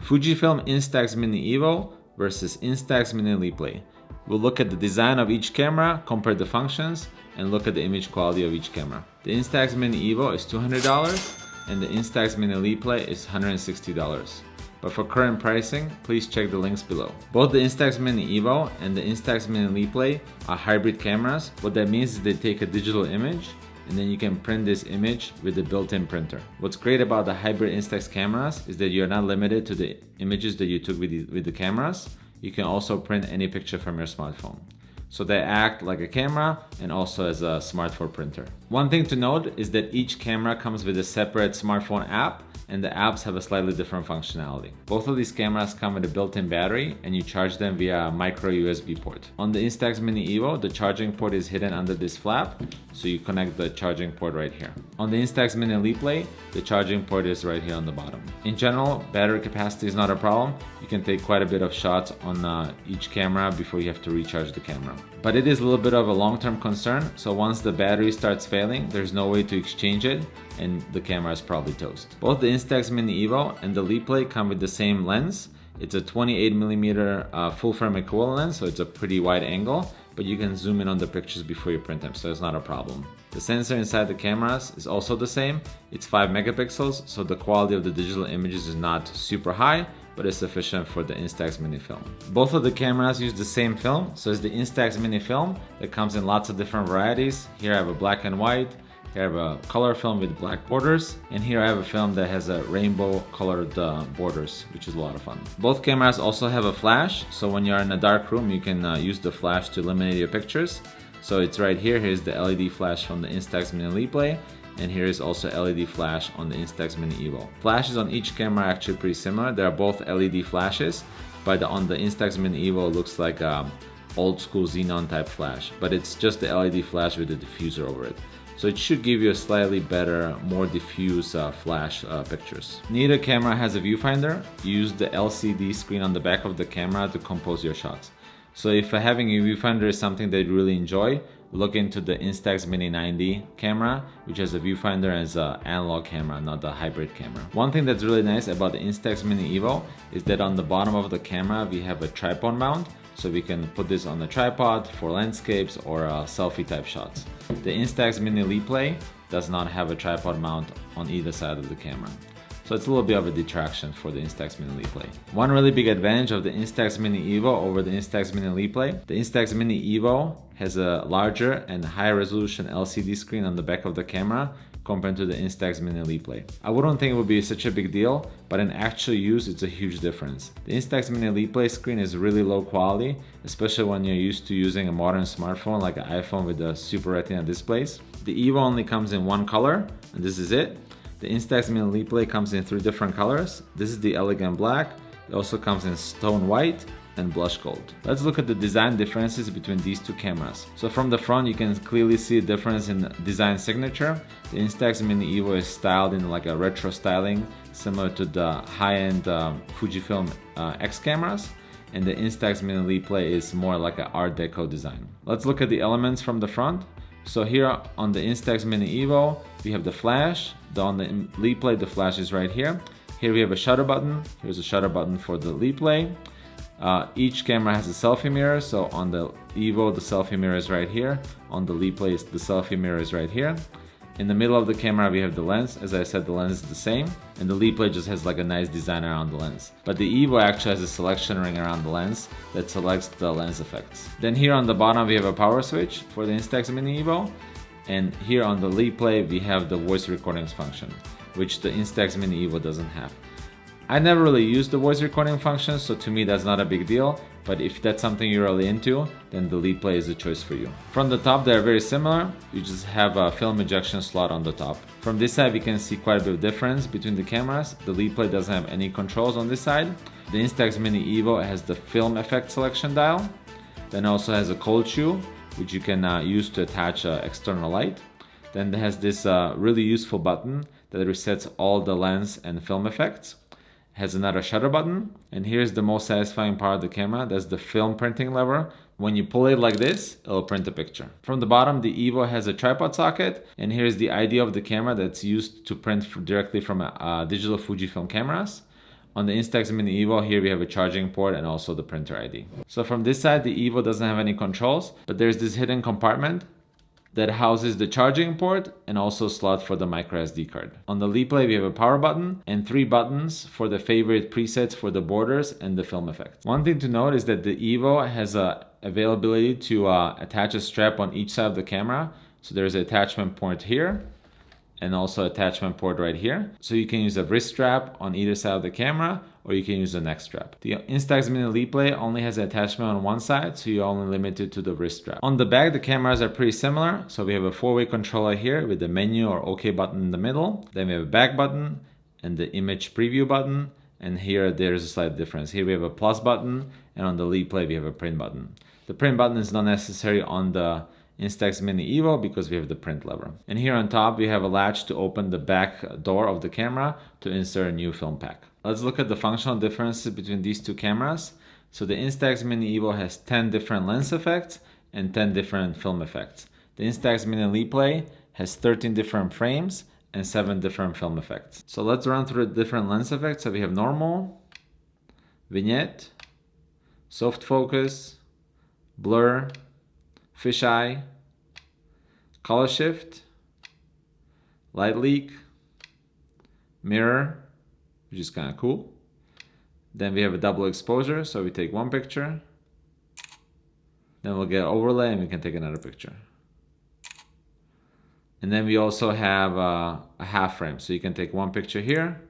Fujifilm Instax Mini Evo versus Instax Mini LiPlay. We'll look at the design of each camera, compare the functions, and look at the image quality of each camera. The Instax Mini Evo is $200 and the Instax Mini LiPlay is $160. But for current pricing, please check the links below. Both the Instax Mini Evo and the Instax Mini LiPlay are hybrid cameras. What that means is they take a digital image and then you can print this image with the built-in printer. What's great about the hybrid Instax cameras is that you're not limited to the images that you took with the cameras. You can also print any picture from your smartphone. So they act like a camera and also as a smartphone printer. One thing to note is that each camera comes with a separate smartphone app, and the apps have a slightly different functionality. Both of these cameras come with a built-in battery and you charge them via a micro USB port. On the Instax Mini Evo, the charging port is hidden under this flap, so you connect the charging port right here. On the Instax Mini LiPlay, the charging port is right here on the bottom. In general, battery capacity is not a problem. You can take quite a bit of shots on each camera before you have to recharge the camera. But it is a little bit of a long-term concern, so once the battery starts failing, there's no way to exchange it and the camera is probably toast. Both the Instax Mini Evo and the LiPlay come with the same lens. It's a 28mm full frame equivalent lens, so it's a pretty wide angle, but you can zoom in on the pictures before you print them, so it's not a problem. The sensor inside the cameras is also the same. It's 5 megapixels, so the quality of the digital images is not super high, but it's sufficient for the Instax Mini film. Both of the cameras use the same film, so it's the Instax Mini film that comes in lots of different varieties. Here I have a black and white, here I have a color film with black borders, and here I have a film that has a rainbow colored borders, which is a lot of fun. Both cameras also have a flash, so when you're in a dark room you can use the flash to illuminate your pictures. So it's right here. Here's the LED flash from the Instax Mini LiPlay, and here is also LED flash on the Instax Mini Evo. Flashes on each camera are actually pretty similar. They are both LED flashes, but on the Instax Mini Evo it looks like old school xenon type flash, but it's just the LED flash with a diffuser over it. So it should give you a slightly better, more diffuse flash pictures. Neither camera has a viewfinder. Use the LCD screen on the back of the camera to compose your shots. So if having a viewfinder is something that you really enjoy, look into the Instax Mini 90 camera, which has a viewfinder as an analog camera, not the hybrid camera. One thing that's really nice about the Instax Mini Evo is that on the bottom of the camera we have a tripod mount, so we can put this on the tripod for landscapes or selfie type shots. The Instax Mini LiPlay does not have a tripod mount on either side of the camera. So it's a little bit of a detraction for the Instax Mini LiPlay. One really big advantage of the Instax Mini Evo over the Instax Mini LiPlay, the Instax Mini Evo has a larger and higher resolution LCD screen on the back of the camera compared to the Instax Mini LiPlay. I wouldn't think it would be such a big deal, but in actual use it's a huge difference. The Instax Mini LiPlay screen is really low quality, especially when you're used to using a modern smartphone like an iPhone with the Super Retina displays. The Evo only comes in one color, and this is it. The Instax Mini LiPlay comes in 3 different colors. This is the elegant black. It also comes in stone white and blush gold. Let's look at the design differences between these two cameras. So from the front you can clearly see a difference in design signature. The Instax Mini Evo is styled in like a retro styling similar to the high-end Fujifilm X cameras, and the Instax Mini LiPlay is more like an Art Deco design. Let's look at the elements from the front. So here on the Instax Mini Evo we have the flash. On the LiPlay the flash is right here. Here we have a shutter button. Here's a shutter button for the LiPlay. Each camera has a selfie mirror, so on the Evo the selfie mirror is right here. On the LiPlay the selfie mirror is right here. In the middle of the camera we have the lens. As I said, the lens is the same, and the LiPlay just has like a nice design around the lens. But the Evo actually has a selection ring around the lens that selects the lens effects. Then here on the bottom we have a power switch for the Instax Mini Evo, and here on the LiPlay we have the voice recordings function, which the Instax Mini Evo doesn't have. I never really used the voice recording function, so to me that's not a big deal, but if that's something you're really into, then the LiPlay is the choice for you. From the top they're very similar. You just have a film ejection slot on the top. From this side we can see quite a bit of difference between the cameras. The LiPlay doesn't have any controls on this side. The Instax Mini Evo has the film effect selection dial, then also has a cold shoe, which you can use to attach external light. Then it has this really useful button that resets all the lens and film effects. Has another shutter button, and here's the most satisfying part of the camera. That's the film printing lever. When you pull it like this, it'll print a picture. From the bottom, the Evo has a tripod socket, and here's the idea of the camera that's used to print directly from digital Fujifilm cameras. On the Instax Mini Evo, here we have a charging port and also the printer ID. So from this side, the Evo doesn't have any controls, but there's this hidden compartment that houses the charging port and also a slot for the micro SD card. On the LiPlay, we have a power button and 3 buttons for the favorite presets for the borders and the film effect. One thing to note is that the Evo has a availability to attach a strap on each side of the camera. So there's an attachment port here and also attachment port right here. So you can use a wrist strap on either side of the camera, or you can use a neck strap. The Instax Mini LiPlay only has an attachment on one side, so you're only limited to the wrist strap. On the back, the cameras are pretty similar. So we have a 4-way controller here with the menu or OK button in the middle. Then we have a back button and the image preview button. And here there's a slight difference. Here we have a plus button, and on the LiPlay we have a print button. The print button is not necessary on the Instax Mini Evo because we have the print lever. And here on top we have a latch to open the back door of the camera to insert a new film pack. Let's look at the functional differences between these two cameras. So the Instax Mini Evo has 10 different lens effects and 10 different film effects. The Instax Mini LiPlay has 13 different frames and 7 different film effects. So let's run through the different lens effects. So we have normal, vignette, soft focus, blur, fisheye, color shift, light leak, mirror, which is kind of cool. Then we have a double exposure, so we take one picture, then we'll get overlay and we can take another picture. And then we also have a half frame, so you can take one picture here,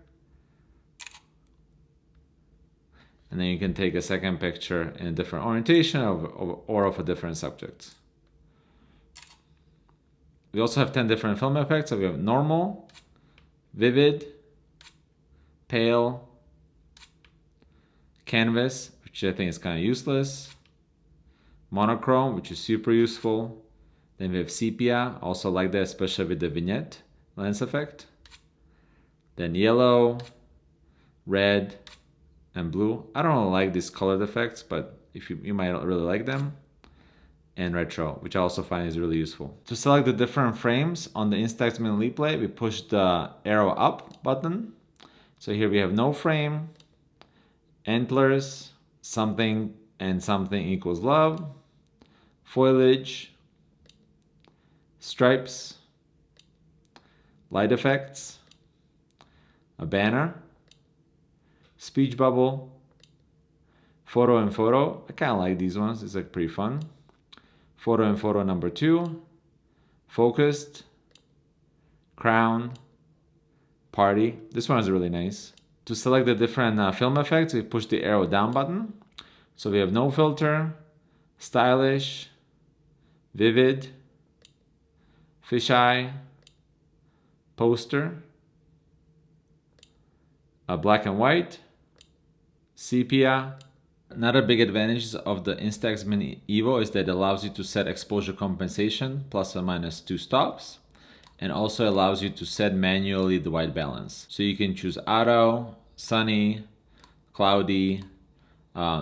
and then you can take a second picture in a different orientation or of a different subject. We also have 10 different film effects. So we have normal, vivid, pale, canvas, which I think is kind of useless, monochrome, which is super useful. Then we have sepia, also like that, especially with the vignette lens effect. Then yellow, red, and blue. I don't really like these colored effects, but if you might really like them. And retro, which I also find is really useful. To select the different frames on the Instax Mini LiPlay, we push the arrow up button. So here we have no frame, antlers, something and something equals love, foliage, stripes, light effects, a banner, speech bubble, photo and photo. I kind of like these ones, it's like pretty fun. Photo and photo number 2, focused, crown, party. This one is really nice. To select the different film effects, we push the arrow down button. So we have no filter, stylish, vivid, fisheye, poster, black and white, sepia. Another big advantage of the Instax Mini Evo is that it allows you to set exposure compensation plus or minus 2 stops, and also allows you to set manually the white balance. So you can choose auto, sunny, cloudy,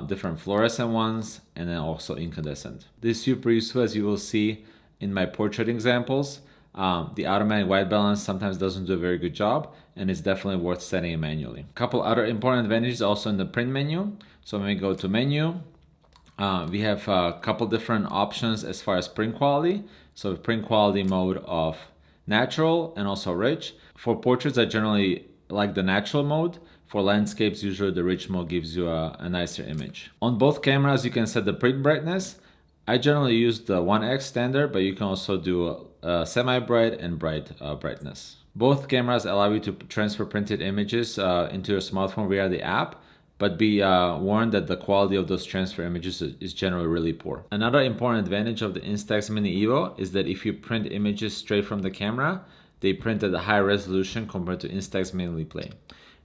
different fluorescent ones, and then also incandescent. This is super useful, as you will see in my portrait examples. The automatic white balance sometimes doesn't do a very good job, and it's definitely worth setting it manually. A couple other important advantages also in the print menu. So when we go to menu, we have a couple different options as far as print quality. So print quality mode of natural and also rich. For portraits, I generally like the natural mode. For landscapes, usually the rich mode gives you a nicer image. On both cameras, you can set the print brightness. I generally use the 1x standard, but you can also do semi-bright and bright brightness. Both cameras allow you to transfer printed images into your smartphone via the app, but be warned that the quality of those transfer images is generally really poor. Another important advantage of the Instax Mini Evo is that if you print images straight from the camera, they print at a high resolution compared to Instax Mini LiPlay.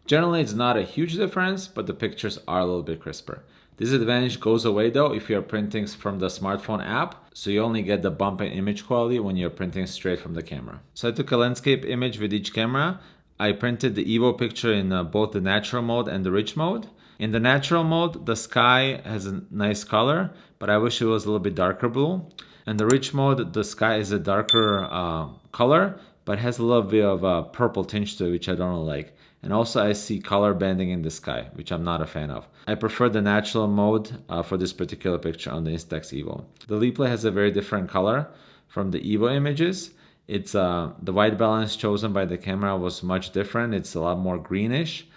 Generally, it's not a huge difference, but the pictures are a little bit crisper. This advantage goes away though if you're printing from the smartphone app, so you only get the bump in image quality when you're printing straight from the camera. So I took a landscape image with each camera. I printed the Evo picture in both the natural mode and the rich mode. In the natural mode, the sky has a nice color, but I wish it was a little bit darker blue. In the rich mode, the sky is a darker color, but has a little bit of a purple tinge to it, which I don't really like. And also I see color banding in the sky, which I'm not a fan of. I prefer the natural mode for this particular picture on the Instax Evo. The LiPlay has a very different color from the Evo images. It's the white balance chosen by the camera was much different. It's a lot more greenish.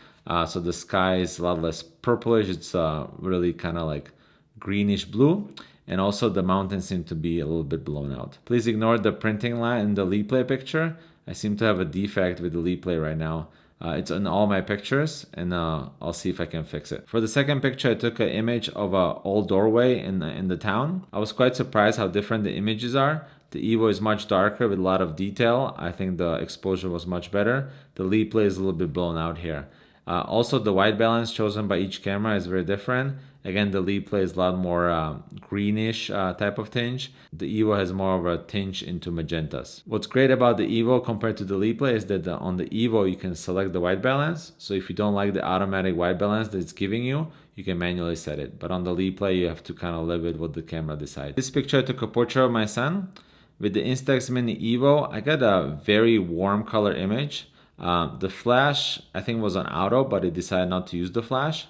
So the sky is a lot less purplish. It's really kind of like greenish blue. And also the mountains seem to be a little bit blown out. Please ignore the printing line in the LiPlay picture. I seem to have a defect with the LiPlay right now. It's in all my pictures, and I'll see if I can fix it. For the second picture, I took an image of an old doorway in the town. I was quite surprised how different the images are. The Evo is much darker with a lot of detail. I think the exposure was much better. The LiPlay is a little bit blown out here. Also, the white balance chosen by each camera is very different. Again, the LiPlay is a lot more greenish type of tinge. The Evo has more of a tinge into magentas. What's great about the Evo compared to the LiPlay is that on the Evo you can select the white balance. So if you don't like the automatic white balance that it's giving you, you can manually set it. But on the LiPlay you have to kind of live with what the camera decides. This picture I took a portrait of my son. With the Instax Mini Evo, I got a very warm color image. The flash I think was on auto, but it decided not to use the flash.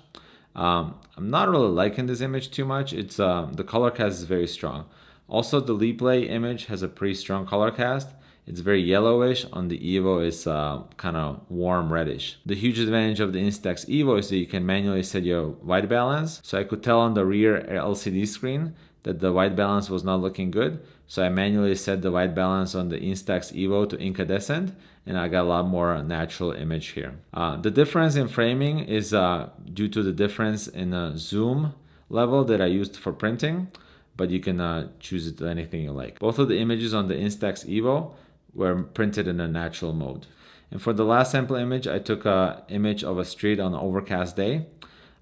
I'm not really liking this image too much. It's the color cast is very strong. Also, the LiPlay image has a pretty strong color cast. It's very yellowish. On the Evo, it's kind of warm reddish. The huge advantage of the Instax Evo is that you can manually set your white balance. So I could tell on the rear LCD screen that the white balance was not looking good. So I manually set the white balance on the Instax Evo to incandescent, and I got a lot more natural image here. The difference in framing is due to the difference in zoom level that I used for printing, but you can choose it to anything you like. Both of the images on the Instax Evo were printed in a natural mode. And for the last sample image, I took an image of a street on an overcast day.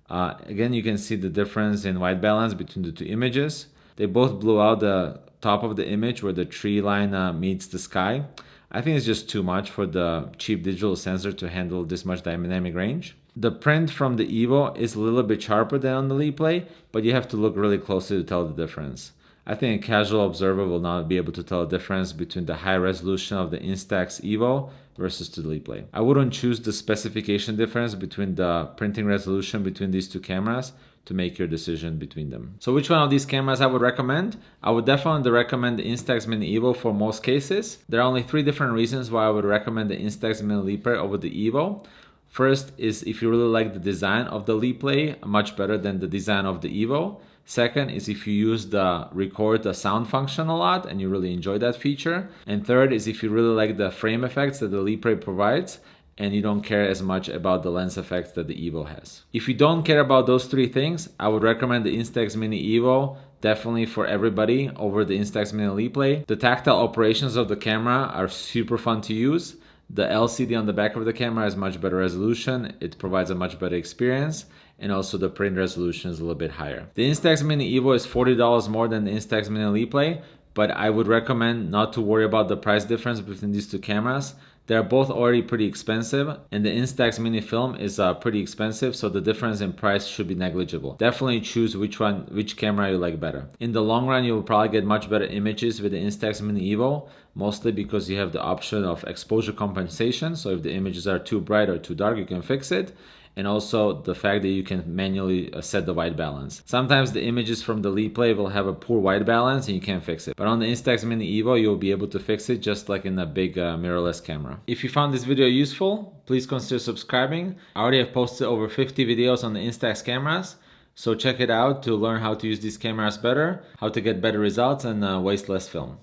Again, you can see the difference in white balance between the two images. They both blew out the top of the image where the tree line meets the sky. I think it's just too much for the cheap digital sensor to handle this much dynamic range. The print from the Evo is a little bit sharper than on the LiPlay, but you have to look really closely to tell the difference. I think a casual observer will not be able to tell the difference between the high resolution of the Instax Evo versus the LiPlay. I wouldn't choose the specification difference between the printing resolution between these two cameras to make your decision between them. So which one of these cameras I would recommend? I would definitely recommend the Instax Mini Evo for most cases. There are only 3 different reasons why I would recommend the Instax Mini LiPlay over the Evo. First is if you really like the design of the LiPlay, much better than the design of the Evo. Second is if you use the record the sound function a lot and you really enjoy that feature. And third is if you really like the frame effects that the LiPlay provides and you don't care as much about the lens effects that the Evo has. If you don't care about those 3 things, I would recommend the Instax Mini Evo definitely for everybody over the Instax Mini LiPlay. The tactile operations of the camera are super fun to use. The LCD on the back of the camera has much better resolution. It provides a much better experience. And also the print resolution is a little bit higher. The Instax Mini Evo is $40 more than the Instax Mini LiPlay, but I would recommend not to worry about the price difference between these 2 cameras. They're both already pretty expensive, and the Instax Mini Film is pretty expensive, so the difference in price should be negligible. Definitely choose which camera you like better. In the long run, you will probably get much better images with the Instax Mini Evo, mostly because you have the option of exposure compensation. So if the images are too bright or too dark, you can fix it. And also the fact that you can manually set the white balance. Sometimes the images from the LiPlay will have a poor white balance and you can't fix it. But on the Instax Mini Evo, you'll be able to fix it just like in a big mirrorless camera. If you found this video useful, please consider subscribing. I already have posted over 50 videos on the Instax cameras. So check it out to learn how to use these cameras better, how to get better results and waste less film.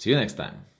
See you next time.